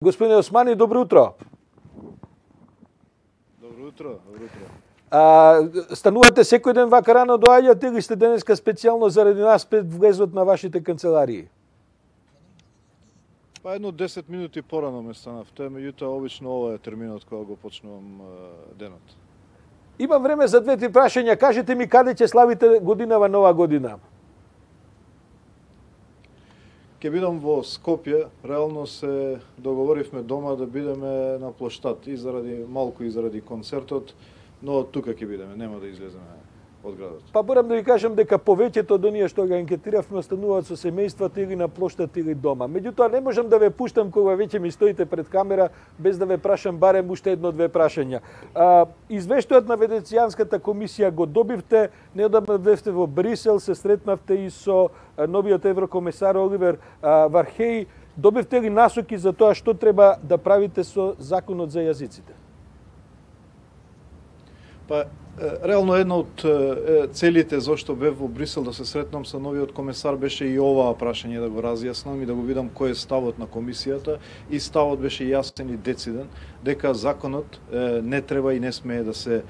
Господине Османи, добро утро. Добро утро, добро утро. Станувате секој ден вака рано доаѓате или сте денеска специјално заради нас пред влезот на вашите канцеларии? Па едно 10 минути порано ме станавте, меѓутоа обично ова е терминот кога го почнувам денот. Имам време за две-три прашања. Кажете ми каде ќе славите годинава нова година? Ке бидам во Скопје, реално се договоривме дома да бидеме на плоштад и заради малку и заради концертот, но тука ќе бидеме, нема да излеземе од градот. Па морам да ви кажам дека повеќето од оние што ги анкетиравме остануваат со семејствата или на плоштад или дома. Меѓутоа не можам да ве пуштам кога веќе ми стоите пред камера без да ве прашам барем уште едно-две прашања. Извештајот на Венецијанската комисија го добивте, неодамна бевте во Брисел, се сретнавте и со новиот еврокомесар Оливер Вархеј. Добивте ли насоки за тоа што треба да правите со законот за јазиците? Па, реално една од целите зашто бев во Брисел да се сретнам со новиот комесар беше и оваа прашање да го разјаснам и да го видам кој е ставот на комисијата, и ставот беше јасен и дециден дека законот не треба и не смее да се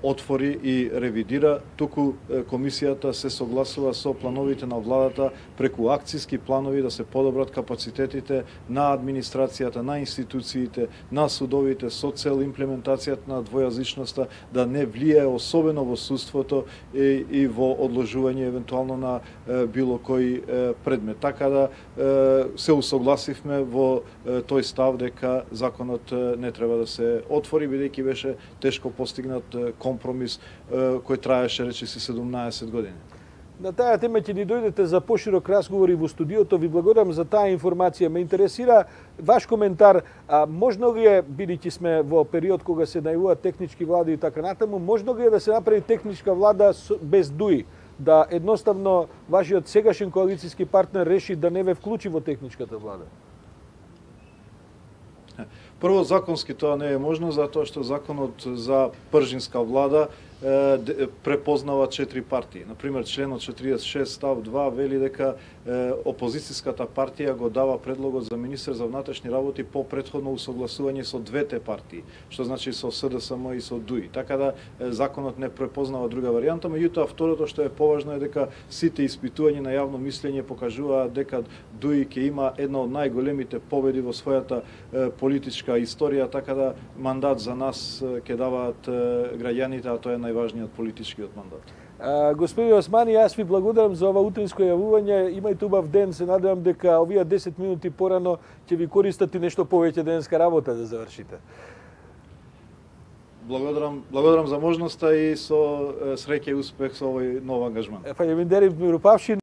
отвори и ревидира, туку комисијата се согласува со плановите на владата преку акциски планови да се подобрат капацитетите на администрацијата, на институциите, на судовите со цел имплементацијата на двојазичноста да не влијае особено во судството и во одложување евентуално на било кој предмет. Така да се усогласивме во тој став дека законот не треба да се отвори, бидејќи беше тешко постигнат компромис кој траеше речиси 17 години. На таа тема ќе ни дојдете за поширок разговор и во студиото. Ви благодарам за таа информација. Ме интересира ваш коментар. Можно ли е, бидејќи сме во период кога се најавуваат технички влади и така натаму, можно ли е да се направи техничка влада без ДУИ? Да едноставно вашиот сегашен коалицијски партнер реши да не ве вклучи во техничката влада? Прво, законски тоа не е можно, затоа што законот за пржинска влада препознава 4 партии. Например, членот 46 став 2 вели дека опозицијската партија го дава предлогот за министер за внатрешни работи по претходно усогласување со двете партии, што значи со СДСМ и со ДУИ. Така да законот не препознава друга варијанта, меѓутоа второто што е поважно е дека сите испитувања на јавно мислење покажуваат дека ДУИ ќе има една од најголемите победи во својата политичка историја, така да мандат за нас ќе даваат граѓаните, а тоа е најважниот политичкиот мандат. Господин Османи, јас ви благодарам за ова утринско јавување. Имајте убав ден, се надевам дека овие 10 минути порано ќе ви користат и нешто повеќе денеска работа да завршите. Благодарам за можноста и со среќа и успех со овој нов ангажман. Фалеминдери Миропавшин.